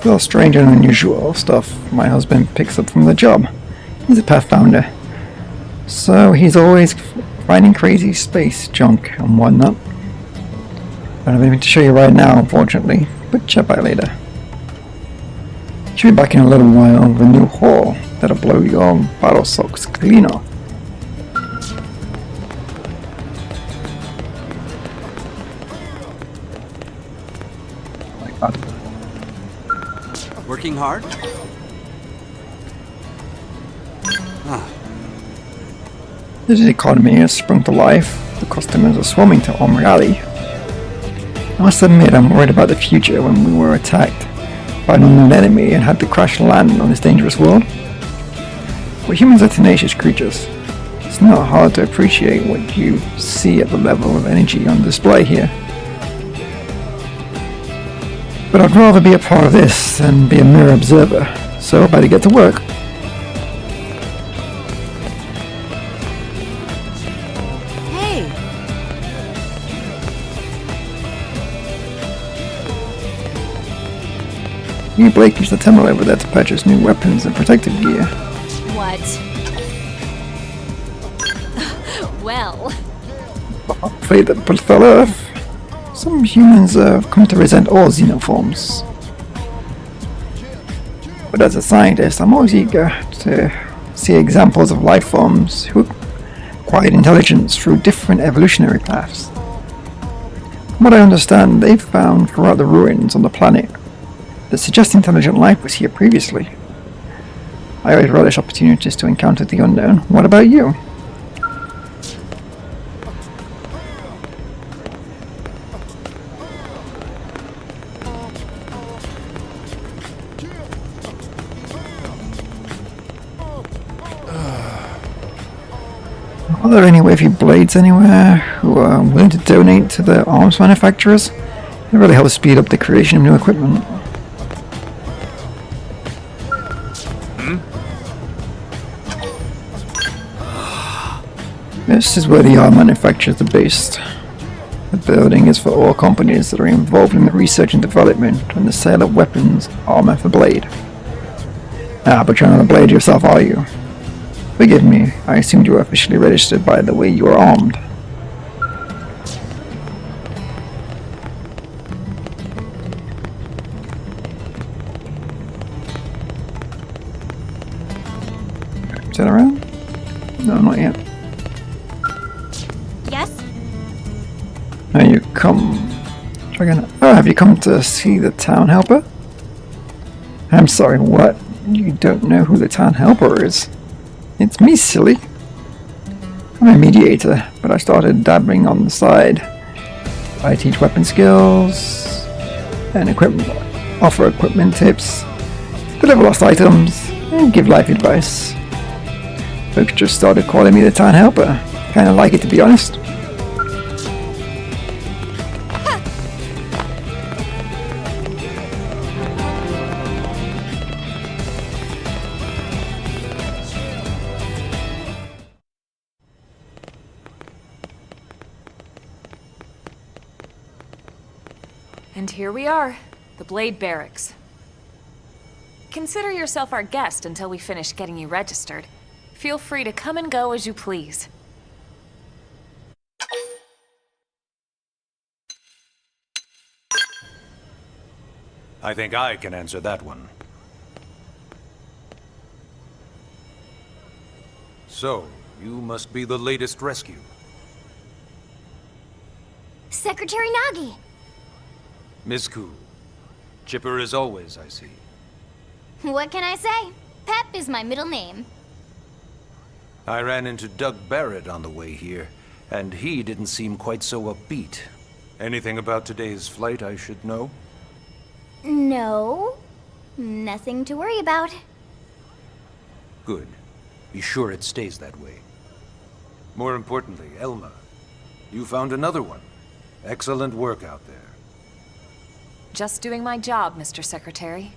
Still strange and unusual stuff my husband picks up from the job. He's a Pathfinder, so he's always finding crazy space junk and whatnot. I don't have anything to show you right now, unfortunately, but check back later. Should be back in a little while with a new haul that'll blow your battle socks clean off. Oh my god. Working hard? As the economy has sprung to life, the customers are swarming to Omri Alley. I must admit I'm worried about the future when we were attacked by an unknown enemy and had to crash land on this dangerous world. But humans are tenacious creatures. It's not hard to appreciate what you see at the level of energy on display here. But I'd rather be a part of this than be a mere observer, so I better get to work. You and Blake used the tunnel over there to purchase new weapons and protective gear. What? Well... Afraid that fella. Some humans have come to resent all xenoforms. But as a scientist, I'm always eager to see examples of life forms who acquired intelligence through different evolutionary paths. From what I understand, they've found throughout the ruins on the planet that suggest intelligent life was here previously. I always relish opportunities to encounter the unknown. What about you? Are there any wavy blades anywhere who are willing to donate to the arms manufacturers? It really helps speed up the creation of new equipment. This is where the arm manufacturers are based. The building is for all companies that are involved in the research and development and the sale of weapons, armor for Blade. But you're not a Blade yourself, are you? Forgive me, I assumed you were officially registered by the way you are armed. Turn around? No, not yet. Yes? Now you come... have you come to see the town helper? I'm sorry, what? You don't know who the town helper is? It's me, silly. I'm a mediator, but I started dabbling on the side. I teach weapon skills, and offer equipment tips, deliver lost items, and give life advice. Folks just started calling me the town helper. Kinda like it, to be honest. And here we are, the Blade Barracks. Consider yourself our guest until we finish getting you registered. Feel free to come and go as you please. I think I can answer that one. So, you must be the latest rescue. Secretary Nagi! Miss Cool. Chipper as always, I see. What can I say? Pep is my middle name. I ran into Doug Barrett on the way here, and he didn't seem quite so upbeat. Anything about today's flight I should know? No. Nothing to worry about. Good. Be sure it stays that way. More importantly, Elma, you found another one. Excellent work out there. Just doing my job, Mr. Secretary.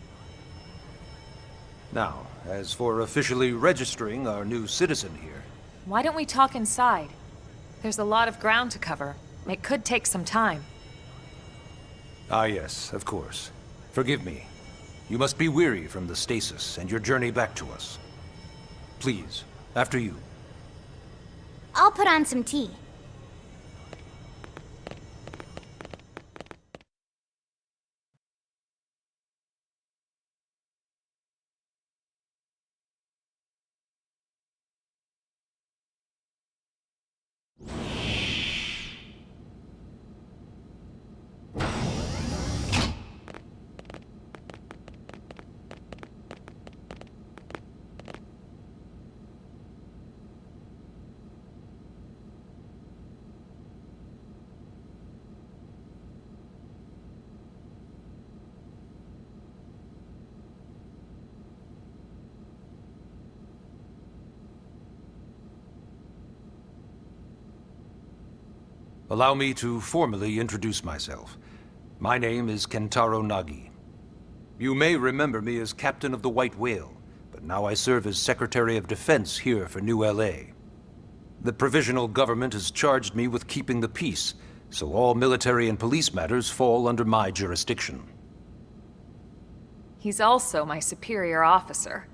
Now, as for officially registering our new citizen here... Why don't we talk inside? There's a lot of ground to cover. It could take some time. Ah yes, of course. Forgive me. You must be weary from the stasis and your journey back to us. Please, after you. I'll put on some tea. Allow me to formally introduce myself. My name is Kentaro Nagi. You may remember me as Captain of the White Whale, but now I serve as Secretary of Defense here for New LA. The provisional government has charged me with keeping the peace, so all military and police matters fall under my jurisdiction. He's also my superior officer.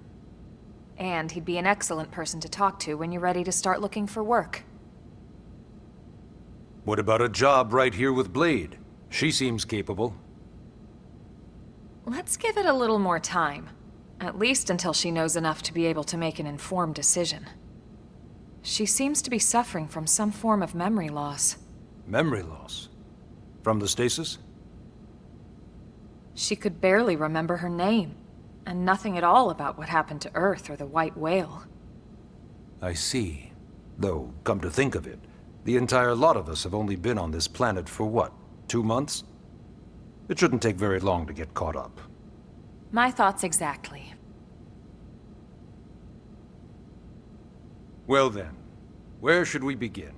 And he'd be an excellent person to talk to when you're ready to start looking for work. What about a job right here with Blade? She seems capable. Let's give it a little more time. At least until she knows enough to be able to make an informed decision. She seems to be suffering from some form of memory loss. Memory loss? From the stasis? She could barely remember her name, and nothing at all about what happened to Earth or the White Whale. I see. Though, come to think of it, the entire lot of us have only been on this planet for what, 2 months? It shouldn't take very long to get caught up. My thoughts exactly. Well then, where should we begin?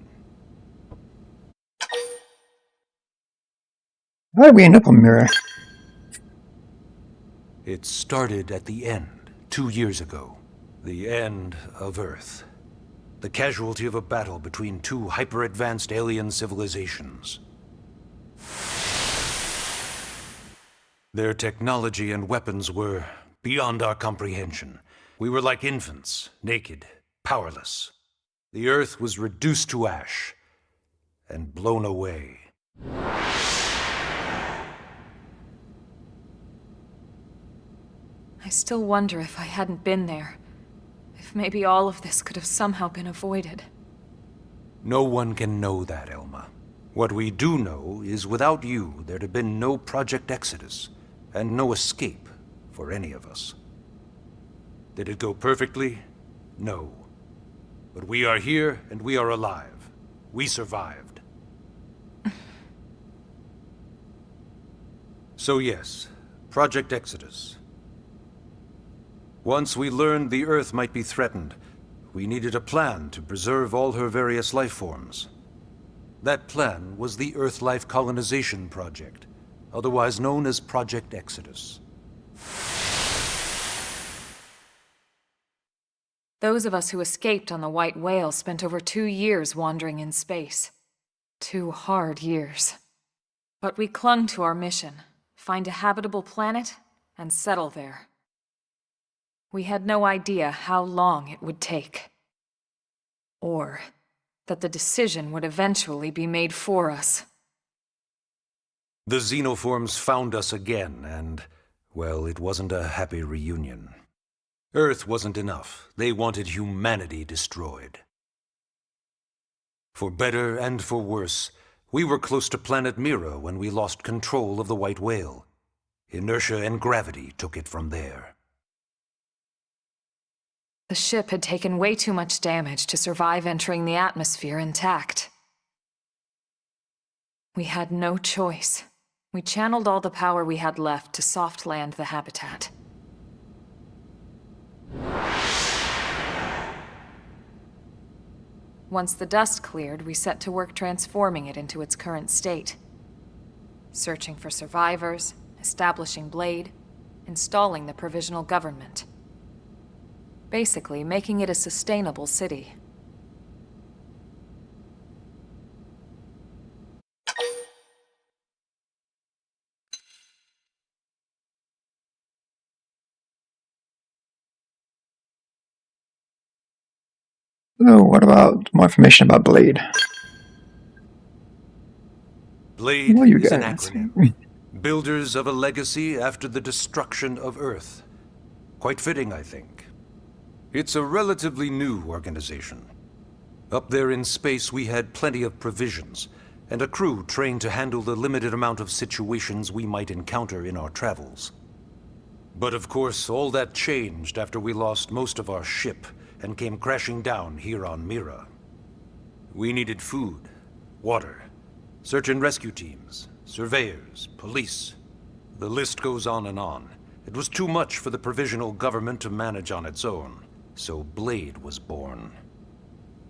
How did we end up on Mirror? It started at the end, 2 years ago. The end of Earth. The casualty of a battle between two hyper-advanced alien civilizations. Their technology and weapons were beyond our comprehension. We were like infants, naked, powerless. The Earth was reduced to ash and blown away. I still wonder if I hadn't been there. If maybe all of this could have somehow been avoided. No one can know that, Elma. What we do know is without you, there'd have been no Project Exodus, and no escape for any of us. Did it go perfectly? No. But we are here, and we are alive. We survived. So yes, Project Exodus. Once we learned the Earth might be threatened, we needed a plan to preserve all her various life forms. That plan was the Earth Life Colonization Project, otherwise known as Project Exodus. Those of us who escaped on the White Whale spent over 2 years wandering in space. 2 hard years. But we clung to our mission, find a habitable planet, and settle there. We had no idea how long it would take. Or that the decision would eventually be made for us. The xenoforms found us again, and, well, it wasn't a happy reunion. Earth wasn't enough. They wanted humanity destroyed. For better and for worse, we were close to planet Mira when we lost control of the White Whale. Inertia and gravity took it from there. The ship had taken way too much damage to survive entering the atmosphere intact. We had no choice. We channeled all the power we had left to soft land the habitat. Once the dust cleared, we set to work transforming it into its current state. Searching for survivors, establishing Blade, installing the provisional government. Basically, making it a sustainable city. Oh, what about more information about Blade? Blade Well, you is an guys. acronym. Builders of a legacy after the destruction of Earth. Quite fitting, I think. It's a relatively new organization. Up there in space, we had plenty of provisions, and a crew trained to handle the limited amount of situations we might encounter in our travels. But of course, all that changed after we lost most of our ship and came crashing down here on Mira. We needed food, water, search and rescue teams, surveyors, police. The list goes on and on. It was too much for the provisional government to manage on its own, so Blade was born.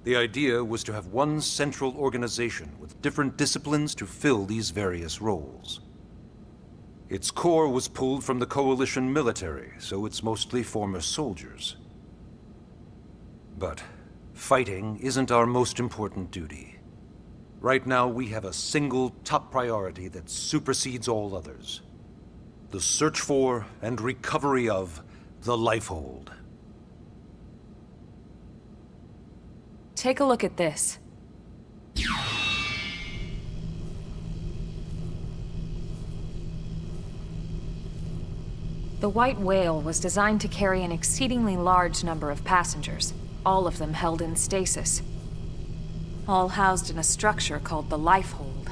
The idea was to have one central organization with different disciplines to fill these various roles. Its core was pulled from the Coalition military, so it's mostly former soldiers. But fighting isn't our most important duty. Right now, we have a single top priority that supersedes all others. The search for and recovery of the Lifehold. Take a look at this. The White Whale was designed to carry an exceedingly large number of passengers, all of them held in stasis. All housed in a structure called the Lifehold.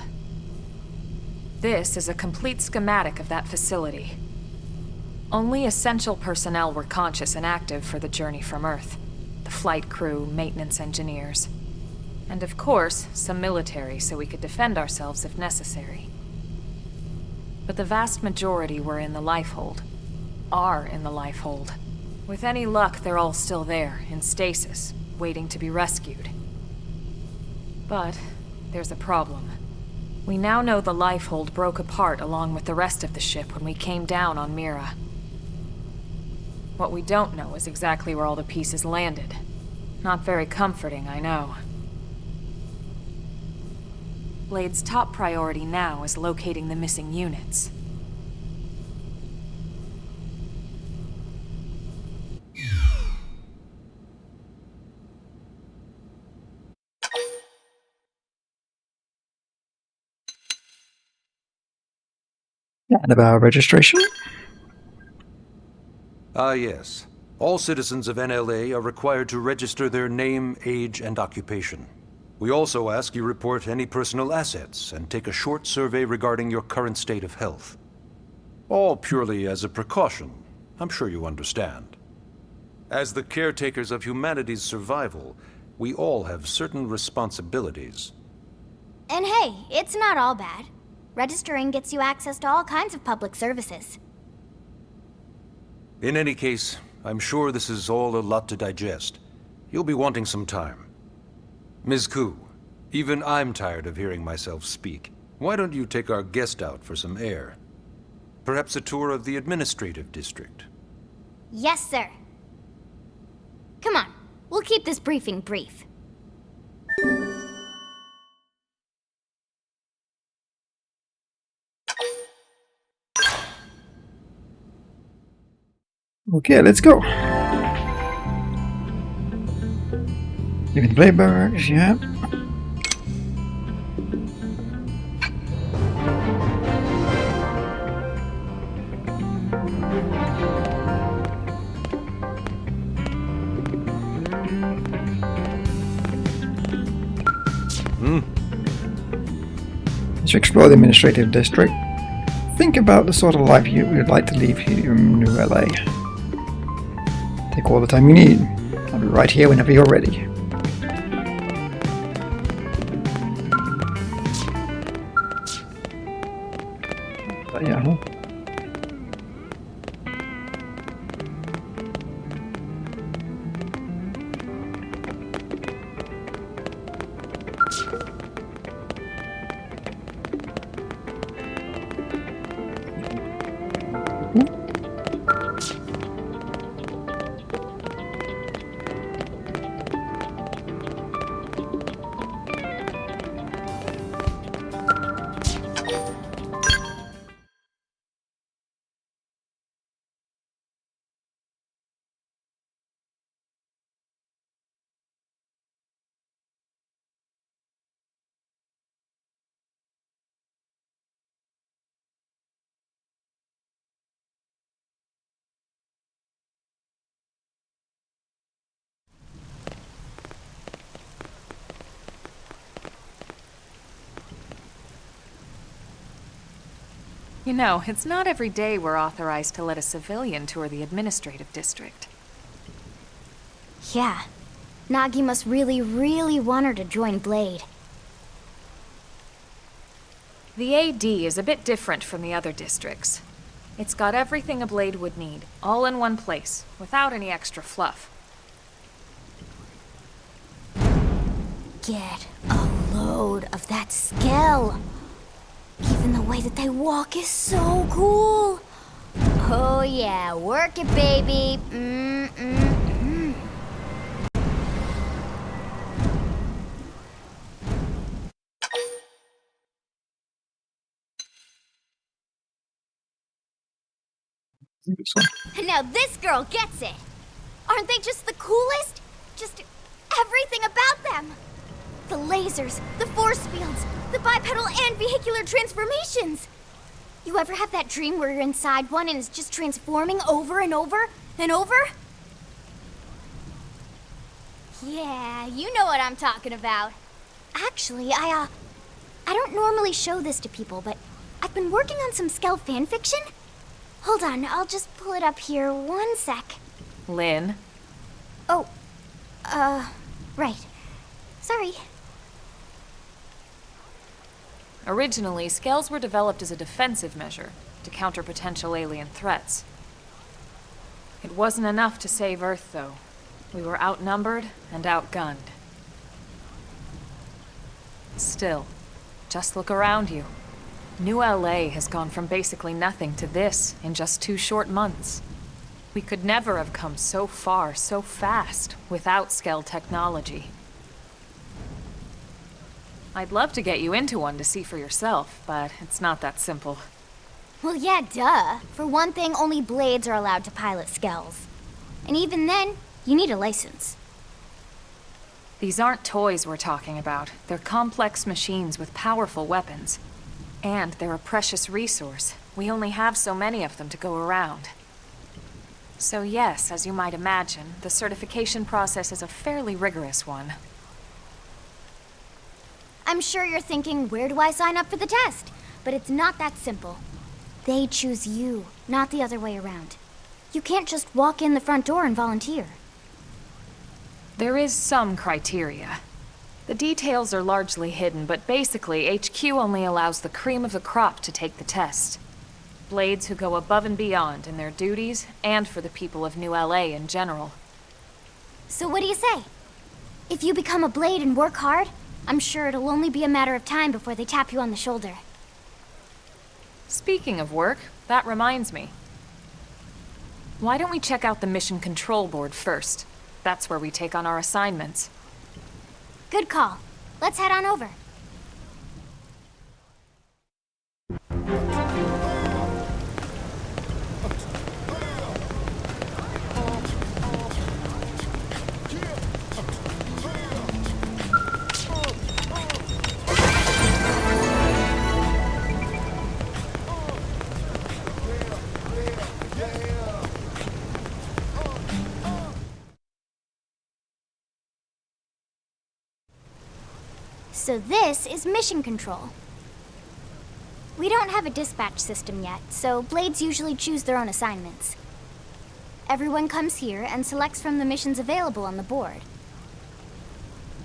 This is a complete schematic of that facility. Only essential personnel were conscious and active for the journey from Earth. The flight crew, maintenance engineers. And of course, some military so we could defend ourselves if necessary. But the vast majority were in the Lifehold. Are in the Lifehold. With any luck, they're all still there, in stasis, waiting to be rescued. But there's a problem. We now know the Lifehold broke apart along with the rest of the ship when we came down on Mira. What we don't know is exactly where all the pieces landed. Not very comforting, I know. Blade's top priority now is locating the missing units. And about registration? Yes. All citizens of NLA are required to register their name, age, and occupation. We also ask you report any personal assets and take a short survey regarding your current state of health. All purely as a precaution. I'm sure you understand. As the caretakers of humanity's survival, we all have certain responsibilities. And hey, it's not all bad. Registering gets you access to all kinds of public services. In any case, I'm sure this is all a lot to digest. You'll be wanting some time. Ms. Koo, even I'm tired of hearing myself speak. Why don't you take our guest out for some air? Perhaps a tour of the administrative district. Yes, sir. Come on, we'll keep this briefing brief. Okay, let's go. Even play barracks, yeah. To explore the administrative district, think about the sort of life you would like to leave here in New LA. Take all the time you need. I'll be right here whenever you're ready. But yeah, huh? You know, it's not every day we're authorized to let a civilian tour the administrative district. Yeah. Nagi must really, really want her to join Blade. The AD is a bit different from the other districts. It's got everything a Blade would need, all in one place, without any extra fluff. Get a load of that scale. Even the way that they walk is so cool. Oh yeah, work it, baby. This one. Now this girl gets it. Aren't they just the coolest? Just everything about them. The lasers, the force fields, the bipedal and vehicular transformations. You ever have that dream where you're inside one and it's just transforming over and over and over? Yeah, you know what I'm talking about. Actually, I don't normally show this to people, but I've been working on some Skell fanfiction. Hold on, I'll just pull it up here 1 sec. Lynn? Oh, right. Sorry. Originally, scales were developed as a defensive measure to counter potential alien threats. It wasn't enough to save Earth, though. We were outnumbered and outgunned. Still, just look around you. New LA has gone from basically nothing to this in just 2 short months. We could never have come so far so fast without Skell technology. I'd love to get you into one to see for yourself, but it's not that simple. Well, yeah, duh. For one thing, only Blades are allowed to pilot Skells. And even then, you need a license. These aren't toys we're talking about. They're complex machines with powerful weapons. And they're a precious resource. We only have so many of them to go around. So yes, as you might imagine, the certification process is a fairly rigorous one. I'm sure you're thinking, where do I sign up for the test? But it's not that simple. They choose you, not the other way around. You can't just walk in the front door and volunteer. There is some criteria. The details are largely hidden, but basically, HQ only allows the cream of the crop to take the test. Blades who go above and beyond in their duties, and for the people of New LA in general. So what do you say? If you become a Blade and work hard, I'm sure it'll only be a matter of time before they tap you on the shoulder. Speaking of work, that reminds me. Why don't we check out the Mission Control Board first? That's where we take on our assignments. Good call. Let's head on over. So this is Mission Control. We don't have a dispatch system yet, so Blades usually choose their own assignments. Everyone comes here and selects from the missions available on the board.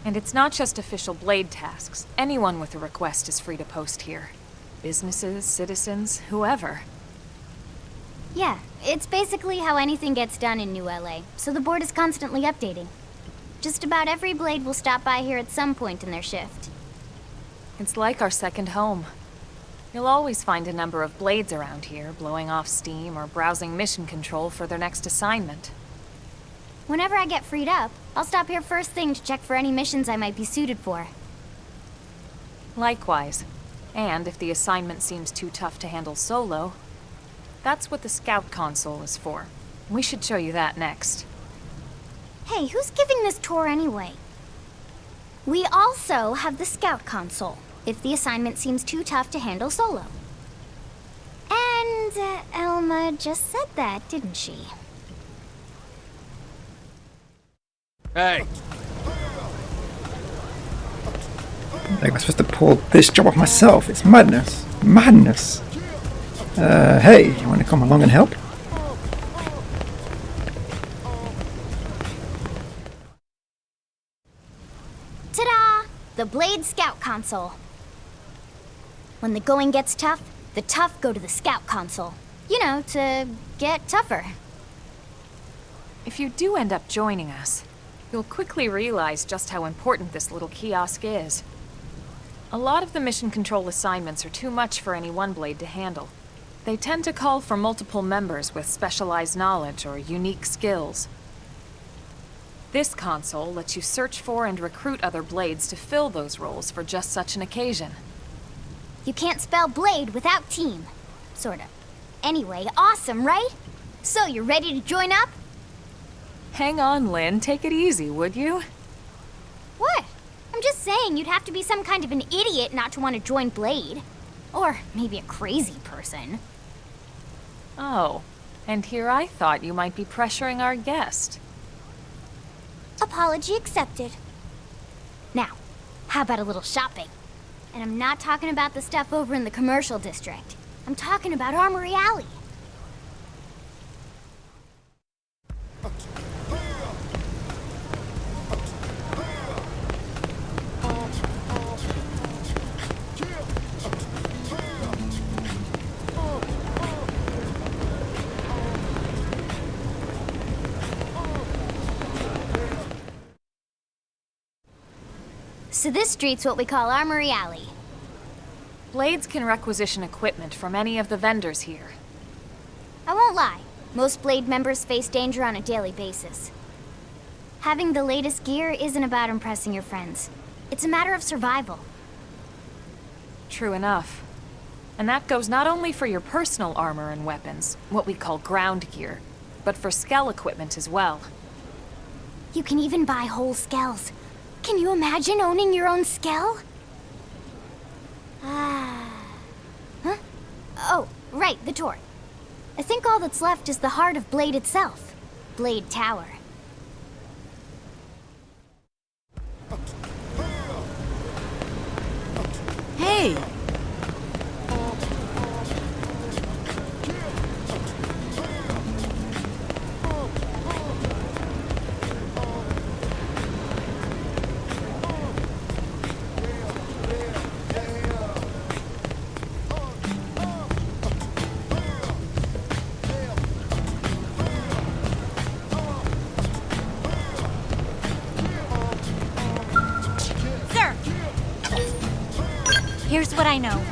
And it's not just official Blade tasks. Anyone with a request is free to post here. Businesses, citizens, whoever. Yeah, it's basically how anything gets done in New LA, so the board is constantly updating. Just about every Blade will stop by here at some point in their shift. It's like our second home. You'll always find a number of Blades around here, blowing off steam or browsing mission control for their next assignment. Whenever I get freed up, I'll stop here first thing to check for any missions I might be suited for. Likewise. And if the assignment seems too tough to handle solo, that's what the Scout Console is for. We should show you that next. Hey, who's giving this tour anyway? We also have the Scout Console, if the assignment seems too tough to handle solo. And Elma just said that, didn't she? Hey! Like, I'm supposed to pull this job off myself. It's madness. Madness. Hey, you want to come along and help? Ta-da! The Blade Scout Console. When the going gets tough, the tough go to the Scout Console. You know, to get tougher. If you do end up joining us, you'll quickly realize just how important this little kiosk is. A lot of the mission control assignments are too much for any one blade to handle. They tend to call for multiple members with specialized knowledge or unique skills. This console lets you search for and recruit other blades to fill those roles for just such an occasion. You can't spell blade without team. Sorta. Anyway, awesome, right? So, you ready to join up? Hang on, Lynn. Take it easy, would you? What? I'm just saying you'd have to be some kind of an idiot not to want to join Blade. Or maybe a crazy person. Oh, and here I thought you might be pressuring our guest. Apology accepted. Now, how about a little shopping? And I'm not talking about the stuff over in the commercial district. I'm talking about Armory Alley. So this street's what we call Armory Alley. Blades can requisition equipment from any of the vendors here. I won't lie, most Blade members face danger on a daily basis. Having the latest gear isn't about impressing your friends. It's a matter of survival. True enough. And that goes not only for your personal armor and weapons, what we call ground gear, but for skell equipment as well. You can even buy whole skells. Can you imagine owning your own skell? Huh? Oh, right, the tour. I think all that's left is the heart of Blade itself. Blade Tower. Hey! Here's what I know.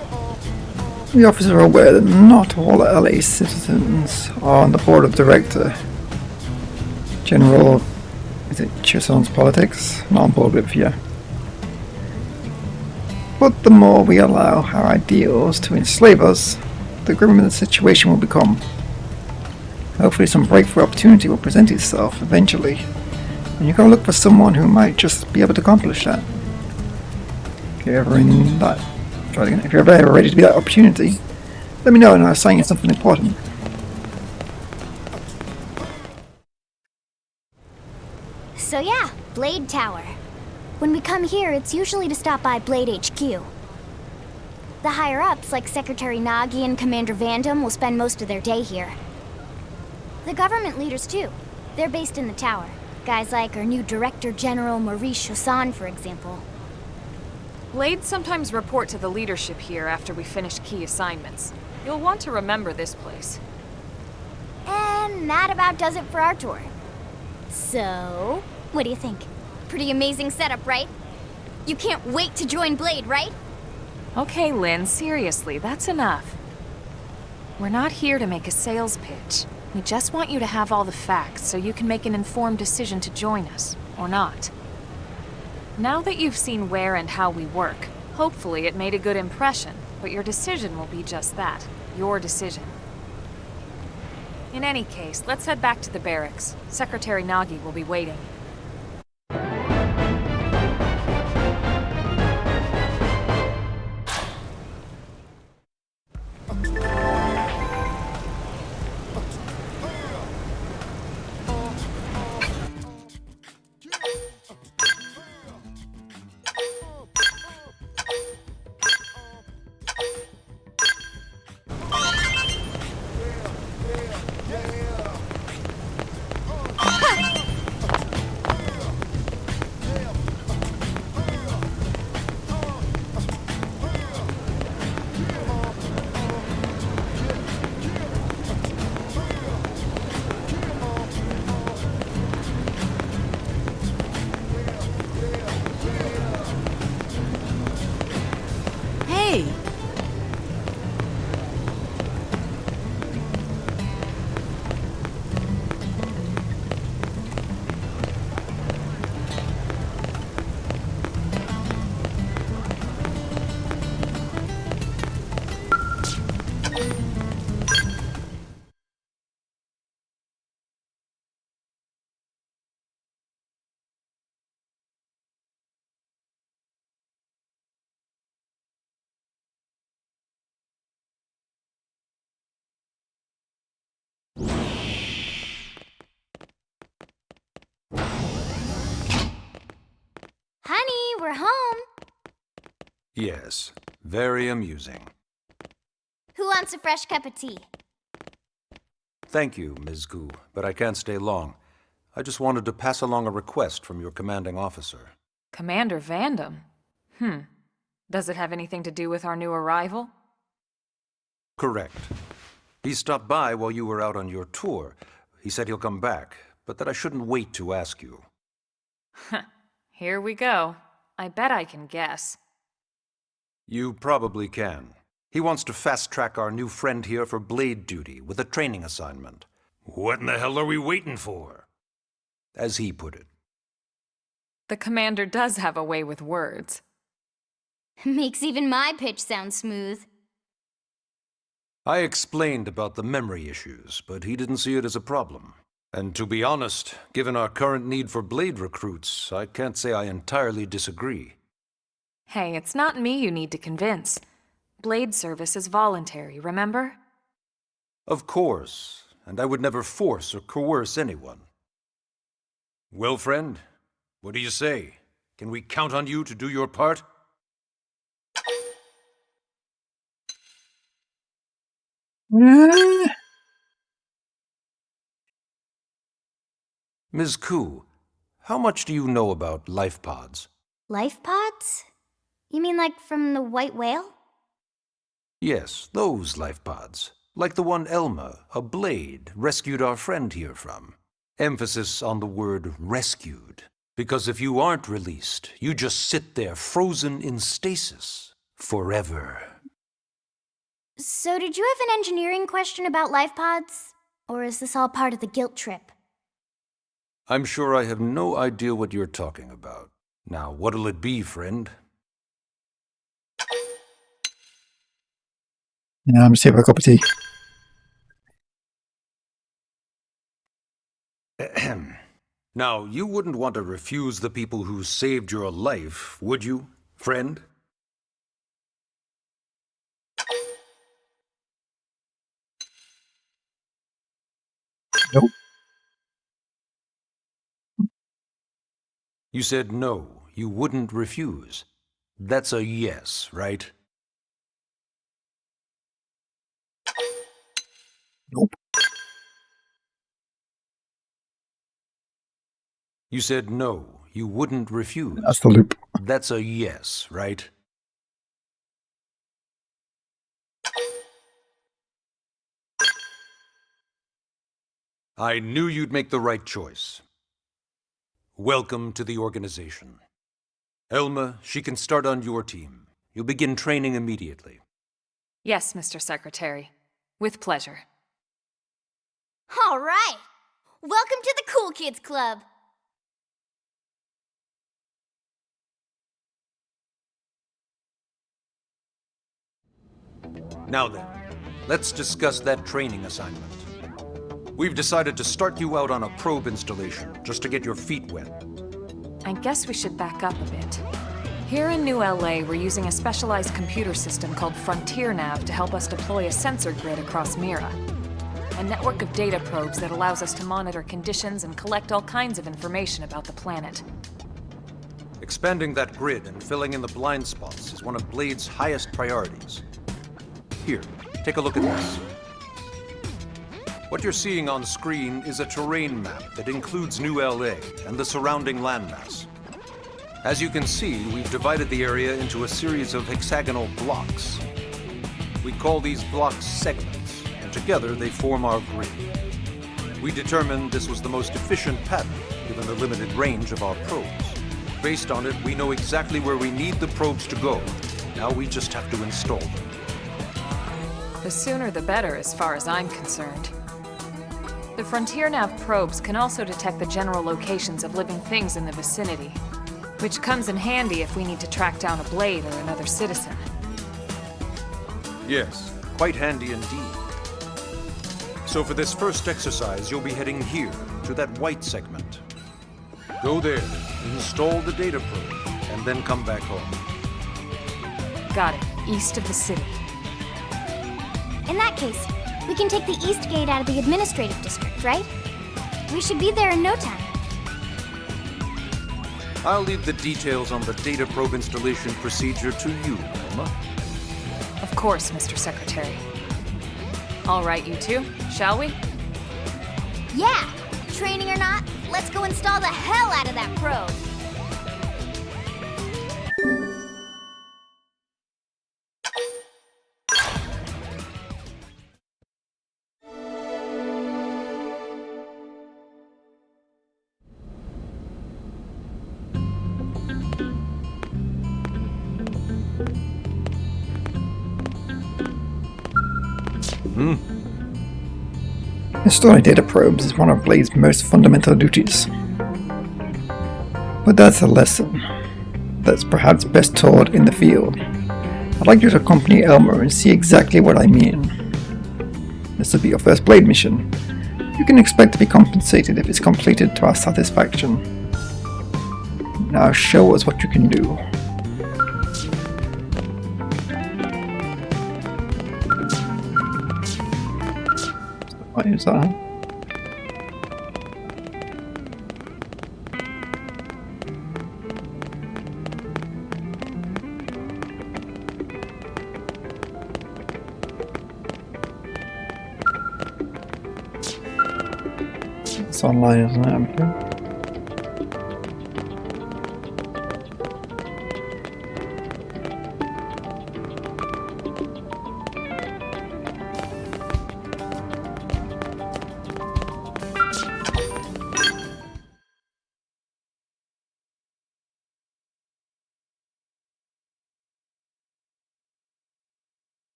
The officers are aware that not all LA citizens are on the board of director. General, is it Chisholm's politics? Not on board with you. But the more we allow our ideals to enslave us, the grimmer the situation will become. Hopefully some breakthrough opportunity will present itself eventually, and you gotta look for someone who might just be able to accomplish that. If you're ever in that, if you're ever ready to be that opportunity, let me know and I'll assign you something important. So yeah, Blade Tower. When we come here, it's usually to stop by Blade HQ. The higher-ups, like Secretary Nagi and Commander Vandam, will spend most of their day here. The government leaders, too. They're based in the tower. Guys like our new Director General Maurice Chassan, for example. Blades sometimes report to the leadership here after we finish key assignments. You'll want to remember this place. And that about does it for our tour. So, what do you think? Pretty amazing setup, right? You can't wait to join Blade, right? Okay, Lynn, seriously, that's enough. We're not here to make a sales pitch. We just want you to have all the facts so you can make an informed decision to join us, or not. Now that you've seen where and how we work, hopefully it made a good impression, but your decision will be just that, your decision. In any case, let's head back to the barracks. Secretary Nagi will be waiting. Honey, we're home. Yes, very amusing. Who wants a fresh cup of tea? Thank you, Ms. Gu, but I can't stay long. I just wanted to pass along a request from your commanding officer. Commander Vandam? Does it have anything to do with our new arrival? Correct. He stopped by while you were out on your tour. He said he'll come back, but that I shouldn't wait to ask you. Here we go. I bet I can guess. You probably can. He wants to fast-track our new friend here for blade duty with a training assignment. What in the hell are we waiting for? As he put it. The commander does have a way with words. Makes even my pitch sound smooth. I explained about the memory issues, but he didn't see it as a problem. And to be honest, given our current need for blade recruits, I can't say I entirely disagree. Hey, it's not me you need to convince. Blade service is voluntary, remember? Of course, and I would never force or coerce anyone. Well, friend, what do you say? Can we count on you to do your part? Ms. Ku, how much do you know about life pods? Life pods? You mean like from the white whale? Yes, those life pods. Like the one Elma, a blade, rescued our friend here from. Emphasis on the word rescued. Because if you aren't released, you just sit there frozen in stasis. Forever. So did you have an engineering question about life pods? Or is this all part of the guilt trip? I'm sure I have no idea what you're talking about. Now, what'll it be, friend? Yeah, I'm just here for a cup of tea. Now, you wouldn't want to refuse the people who saved your life, would you, friend? Nope. You said no, you wouldn't refuse. That's a yes, right? Nope. You said no, you wouldn't refuse. That's the loop. That's a yes, right? I knew you'd make the right choice. Welcome to the organization. Elma, she can start on your team. You'll begin training immediately. Yes, Mr. Secretary. With pleasure. All right! Welcome to the Cool Kids Club! Now then, let's discuss that training assignment. We've decided to start you out on a probe installation, just to get your feet wet. I guess we should back up a bit. Here in New LA, we're using a specialized computer system called Frontier Nav to help us deploy a sensor grid across Mira. A network of data probes that allows us to monitor conditions and collect all kinds of information about the planet. Expanding that grid and filling in the blind spots is one of Blade's highest priorities. Here, take a look at this. What you're seeing on screen is a terrain map that includes New LA and the surrounding landmass. As you can see, we've divided the area into a series of hexagonal blocks. We call these blocks segments, and together they form our grid. We determined this was the most efficient pattern, given the limited range of our probes. Based on it, we know exactly where we need the probes to go. Now we just have to install them. The sooner the better, as far as I'm concerned. The Frontier Nav probes can also detect the general locations of living things in the vicinity, which comes in handy if we need to track down a blade or another citizen. Yes, quite handy indeed. So for this first exercise, you'll be heading here, to that white segment. Go there, install the data probe, and then come back home. Got it. East of the city. In that case, we can take the east gate out of the administrative district, right? We should be there in no time. I'll leave the details on the data probe installation procedure to you, Emma. Of course, Mr. Secretary. All right, you two, shall we? Yeah! Training or not, let's go install the hell out of that probe! Installing data probes is one of Blade's most fundamental duties. But that's a lesson that's perhaps best taught in the field. I'd like you to accompany Elmer and see exactly what I mean. This will be your first Blade mission. You can expect to be compensated if it's completed to our satisfaction. Now show us what you can do. What is that? It's online, isn't it?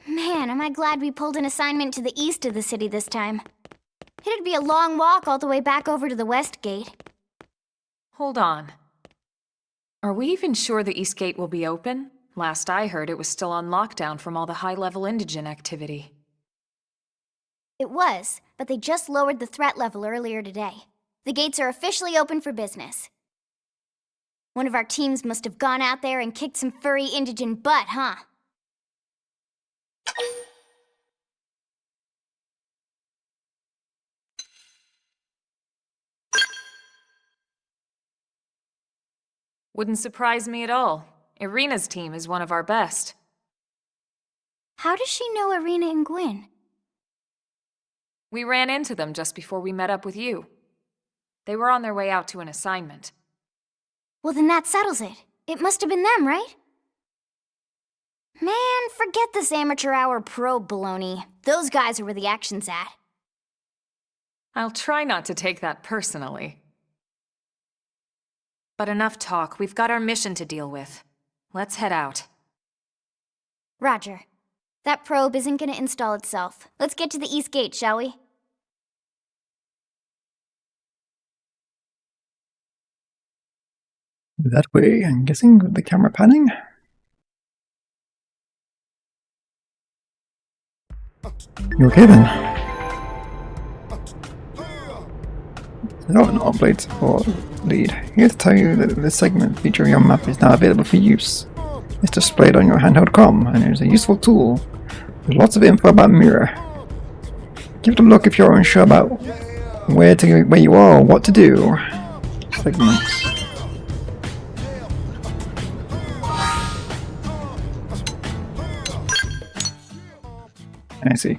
Man, am I glad we pulled an assignment to the east of the city this time. It'd be a long walk all the way back over to the west gate. Hold on. Are we even sure the East Gate will be open? Last I heard, it was still on lockdown from all the high-level indigent activity. It was, but they just lowered the threat level earlier today. The gates are officially open for business. One of our teams must have gone out there and kicked some furry indigent butt, huh? Wouldn't surprise me at all. Irina's team is one of our best. How does she know Irina and Gwyn? We ran into them just before we met up with you. They were on their way out to an assignment. Well, then that settles it. It must have been them, right? Man, forget this amateur hour probe baloney. Those guys are where the action's at. I'll try not to take that personally. But enough talk. We've got our mission to deal with. Let's head out. Roger. That probe isn't gonna install itself. Let's get to the East Gate, shall we? That way, I'm guessing, with the camera panning. You okay then? Hello, no Blade support lead. Here to tell you that this segment featuring your map is now available for use. It's displayed on your handheld comm, and it is a useful tool with lots of info about Mirror. Give it a look if you're unsure about where you are or what to do. Segments. I see.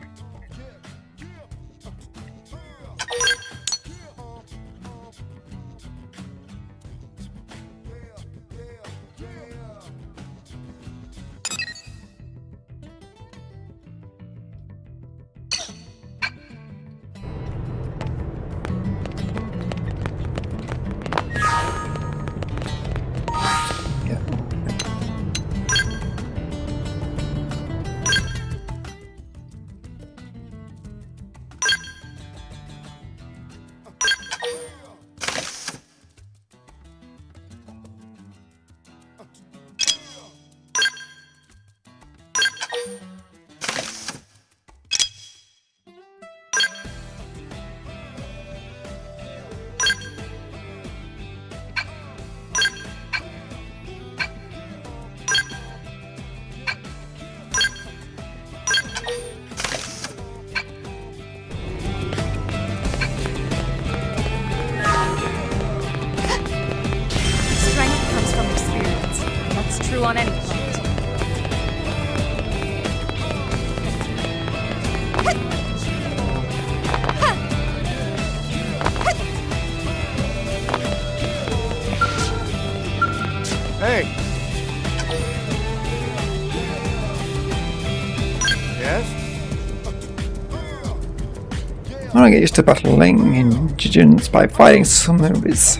I get used to battling indigens by fighting some movies.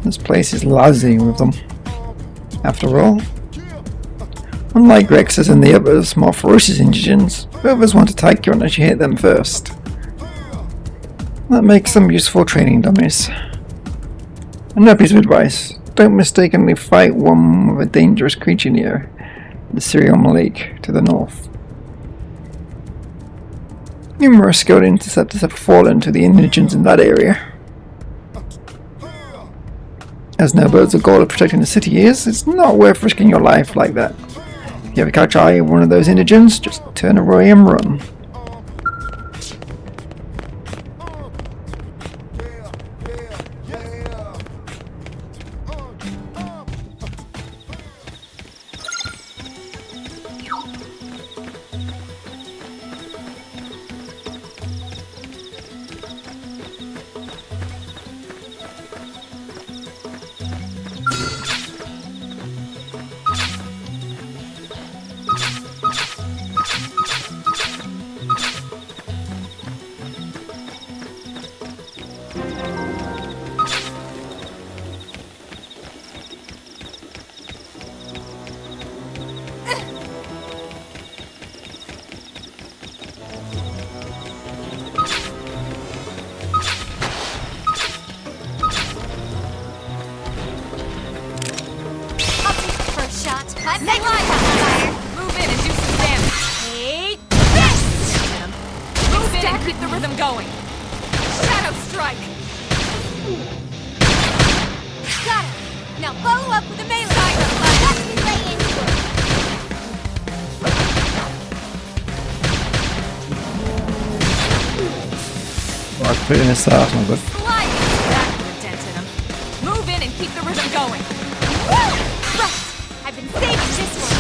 This place is lousy with them. After all, unlike Rexes and the others, more ferocious indigens, others want to take you unless you hit them first. That makes them useful training dummies. Another piece of advice, don't mistakenly fight one with a dangerous creature near the Sirium Lake to the north. Numerous skilled interceptors have fallen to the indigens in that area. As no birds of gold of protecting the city is, it's not worth risking your life like that. If you ever catch eye of one of those indigens, just turn away and run. Move in and do some damage. Take this! Move in and keep the rhythm going. Shadow strike. Got it! Now follow up with a melee! Let me lay into it! I put in this out, my good. Slide into that with a dent in him. Move in and keep the rhythm going. Right! I've been saving this one!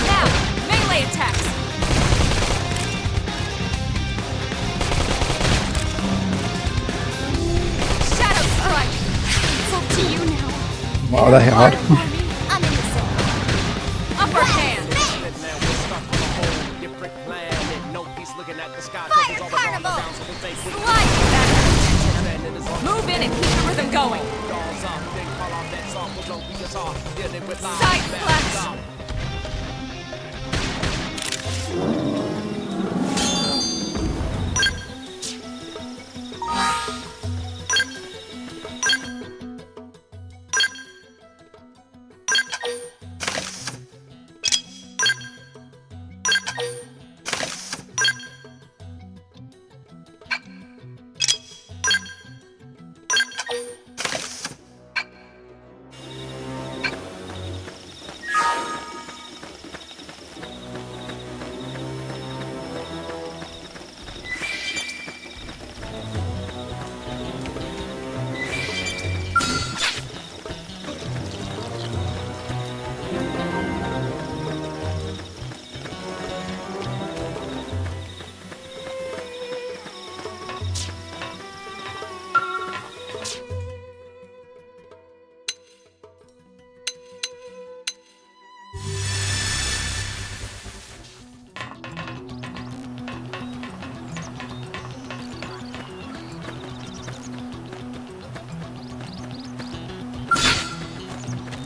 Now, melee attacks. Shadow strike. It's up to you now. Wow, that hit hard. I'm in the zone. Upper hand. Fire carnival! Slide into that. Move in and keep the rhythm going. Side flash.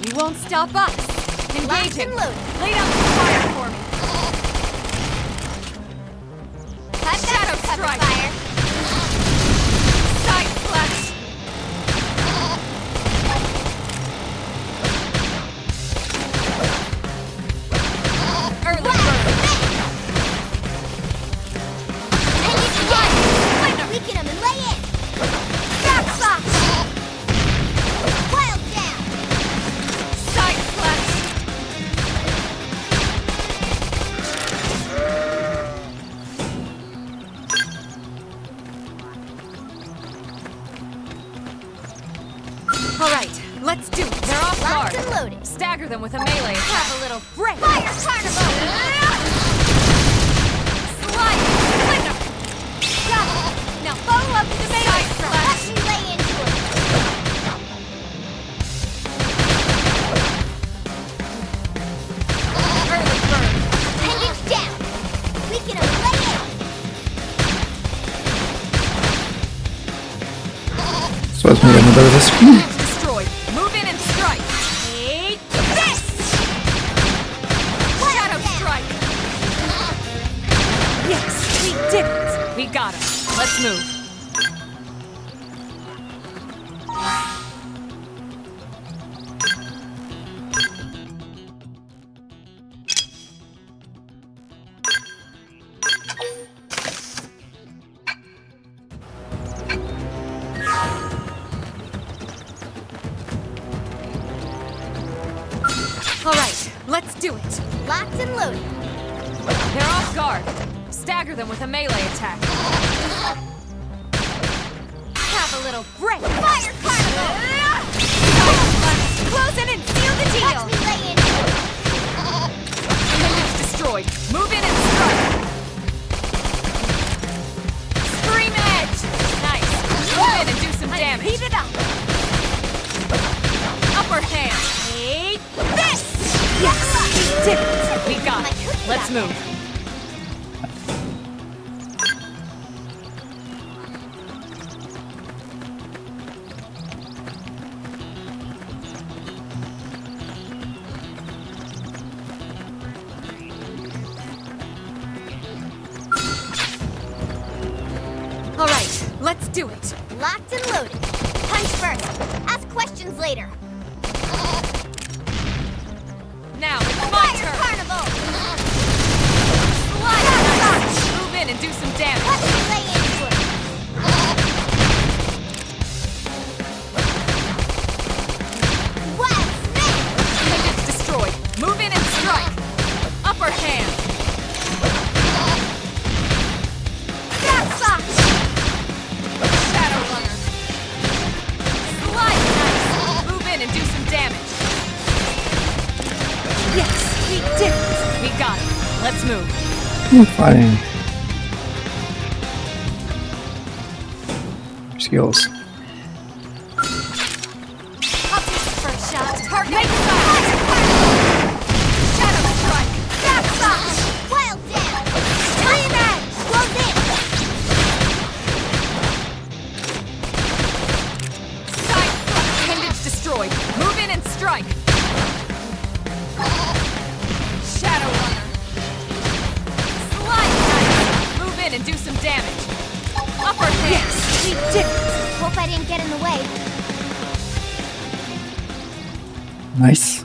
You won't stop us. Engaging. Lay down some fire for me. Shadow strike. Fire. Side flash. Early bird. And you can get it! Weaken him and lay in! Backslash! Wild down! Side flash. All right, let's do it. They're off Locked guard. and loaded. Stagger them with a melee attack. Have a little break! Fire carnival! Slide. Splinter. Got it! Now follow up with the melee strike! Let me lay into it! Early bird. Pendant down! suppose we get another dispute. Destroyed. Move in and strike. Take this! Shadow strike! Yes, we did it! We got him. Let's move. All right, let's do it. Locked and loaded. They're off guard. Stagger them with a melee attack. Have a little break. Fire carnival! Close in and seal the deal. Watch me lay into it. It's destroyed. Move in and strike. Scream edge. Nice. Move in and do some damage. Heat it up. Upper hand. Take this! Yes, we did it. We got it. Let's move. All right, let's do it. Locked and loaded. Punch first. Ask questions later. Now it's my Fire turn. carnival! Slide. Move in and do some damage. Watch me lay into it. Wild snake! It's destroyed. Move in and strike. Upper hand. Backslash! Shadow runner. Slide. Nice. Move in and do some damage. Yes, we did it. We got it. Let's move. Fighting. Skills. I'll take the first shot. Target. Make fire. Shadow strike. Backslash! Wild dance! Scream edge! Close in! Side thrust. Appendage destroyed. Move in and strike. Shadow runner. Slide. Nice. Move in and do some damage. Upper hand. Yes, we did it. Hope I didn't get in the way. Nice.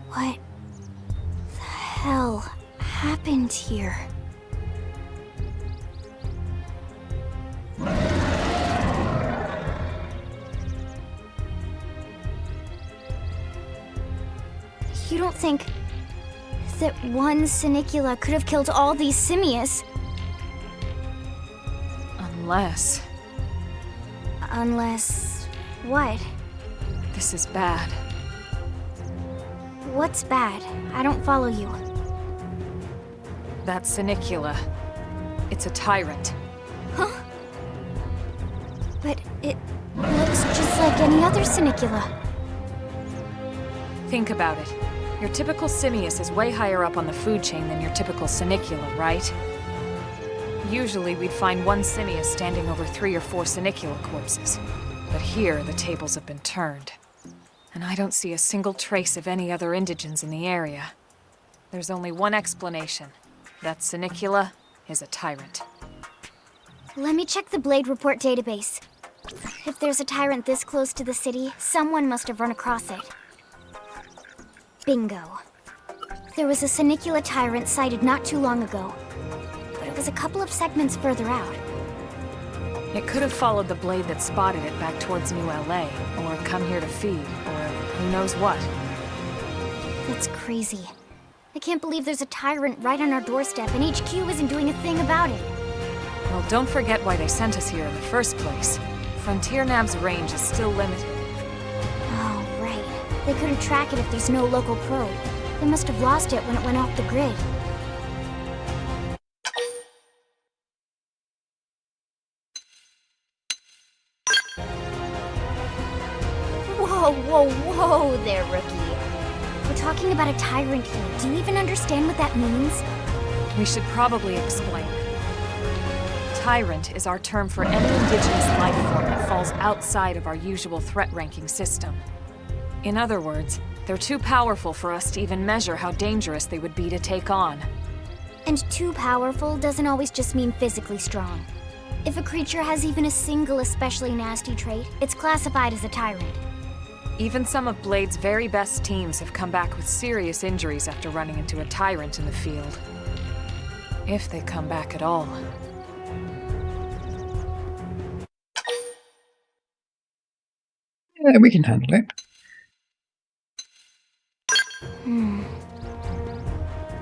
What the hell happened here? You don't think that one Sinicula could have killed all these simius? Unless Unless... what? this is bad. What's bad? I don't follow you. That Sinicula. It's a tyrant. Huh? But it looks just like any other Sinicula. Think about it. Your typical simius is way higher up on the food chain than your typical Sinicula, right? Usually we'd find one simius standing over 3 or 4 Sinicula corpses. But here, the tables have been turned. And I don't see a single trace of any other indigents in the area. There's only one explanation. That Sinicula is a tyrant. Let me check the Blade Report database. If there's a tyrant this close to the city, someone must have run across it. Bingo. There was a Sinicula tyrant sighted not too long ago, but it was a couple of segments further out. It could have followed the blade that spotted it back towards New LA, or come here to feed, or who knows what. That's crazy. I can't believe there's a tyrant right on our doorstep and HQ isn't doing a thing about it. Well, don't forget why they sent us here in the first place. Frontier Nav's range is still limited. Oh, right. They couldn't track it if there's no local probe. They must have lost it when it went off the grid. Whoa there, rookie. We're talking about a tyrant here. Do you even understand what that means? We should probably explain. Tyrant is our term for any indigenous life form that falls outside of our usual threat ranking system. In other words, they're too powerful for us to even measure how dangerous they would be to take on. And too powerful doesn't always just mean physically strong. If a creature has even a single especially nasty trait, it's classified as a tyrant. Even some of Blade's very best teams have come back with serious injuries after running into a tyrant in the field. If they come back at all. Yeah, we can handle it.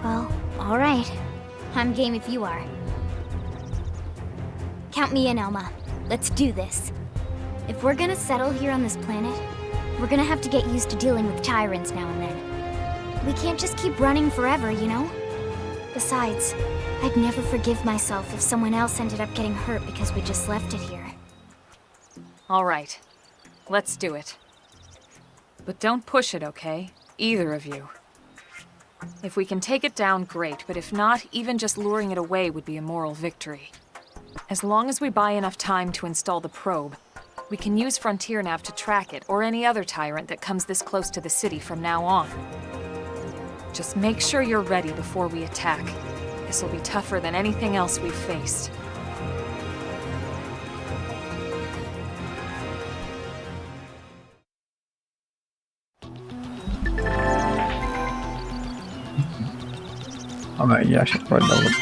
Well, alright. I'm game if you are. Count me in, Elma. Let's do this. If we're gonna settle here on this planet, we're gonna have to get used to dealing with tyrants now and then. We can't just keep running forever, you know? Besides, I'd never forgive myself if someone else ended up getting hurt because we just left it here. All right. Let's do it. But don't push it, okay? Either of you. If we can take it down, great, but if not, even just luring it away would be a moral victory. As long as we buy enough time to install the probe, we can use Frontier Nav to track it, or any other tyrant that comes this close to the city from now on. Just make sure you're ready before we attack. This will be tougher than anything else we've faced. Alright, yeah, I should probably know what.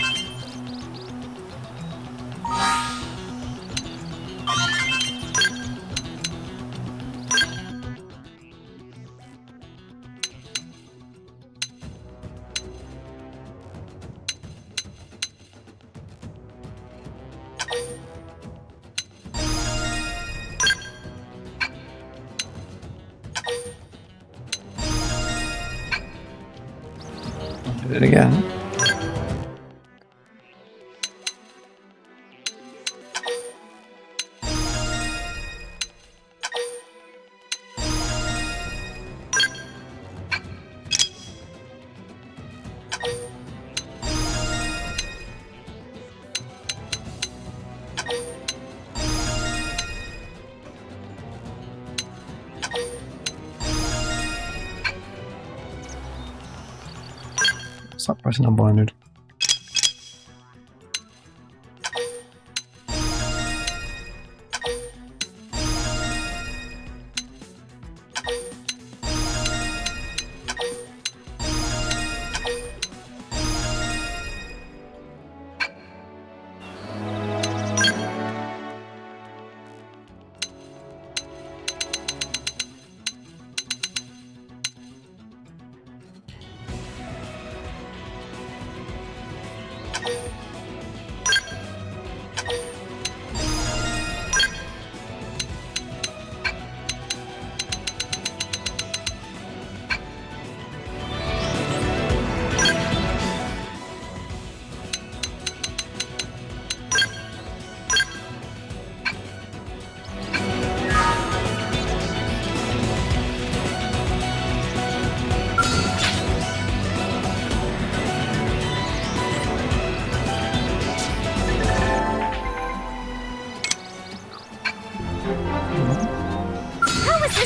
Did it again. Stop pressing unblinded.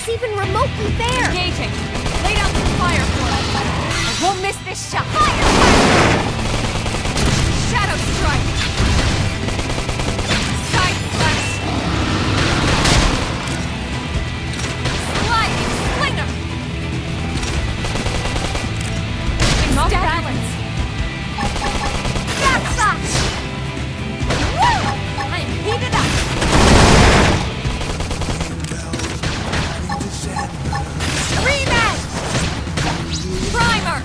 Even remotely fair! Engaging! Lay down some fire for us! I won't miss this shot! Fire! Shadow strike! Side slash! Sliding slinger! I'm off balance! Backslash! Woo! I'm heated up! Rematch! Primer!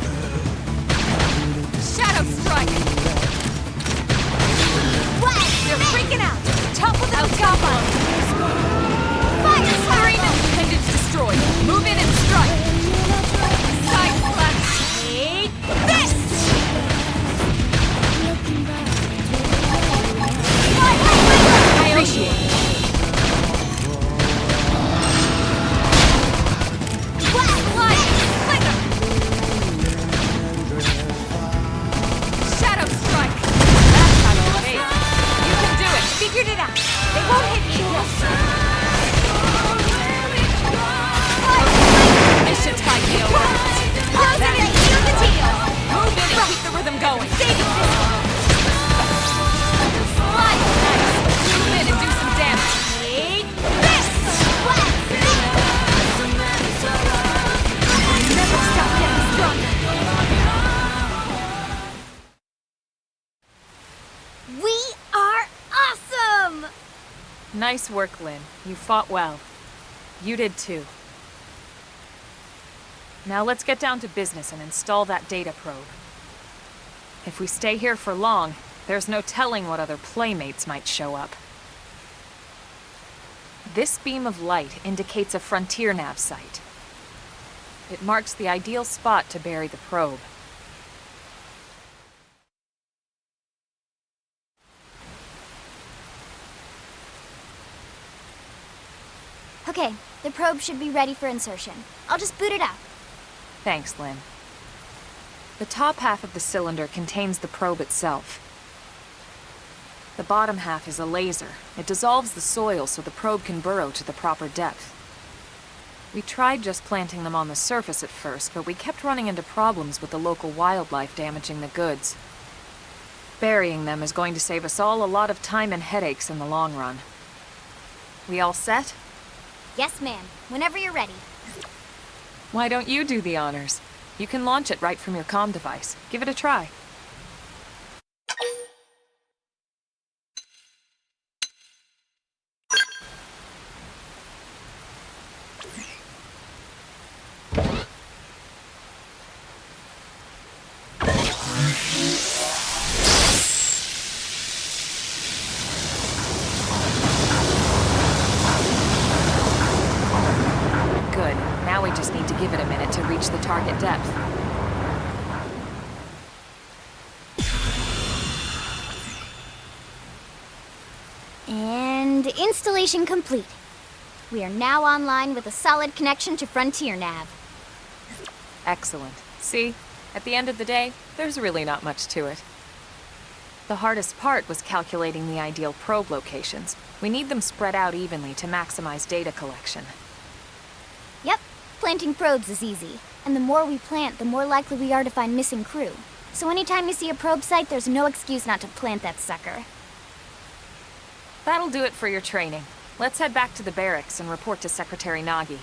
Nice work, Lynn. You fought well. You did too. Now let's get down to business and install that data probe. If we stay here for long, there's no telling what other playmates might show up. This beam of light indicates a frontier nav site. It marks the ideal spot to bury the probe. Okay, the probe should be ready for insertion. I'll just boot it up. Thanks, Lynn. The top half of the cylinder contains the probe itself. The bottom half is a laser. It dissolves the soil so the probe can burrow to the proper depth. We tried just planting them on the surface at first, but we kept running into problems with the local wildlife damaging the goods. Burying them is going to save us all a lot of time and headaches in the long run. We all set? Yes, ma'am. Whenever you're ready. Why don't you do the honors? You can launch it right from your comm device. Give it a try. Good. Now we just need to give it a minute to reach the target depth. And installation complete. We are now online with a solid connection to Frontier Nav. Excellent. See? At the end of the day, there's really not much to it. The hardest part was calculating the ideal probe locations. We need them spread out evenly to maximize data collection. Yep, planting probes is easy. And the more we plant, the more likely we are to find missing crew. So anytime you see a probe site, there's no excuse not to plant that sucker. That'll do it for your training. Let's head back to the barracks and report to Secretary Nagi.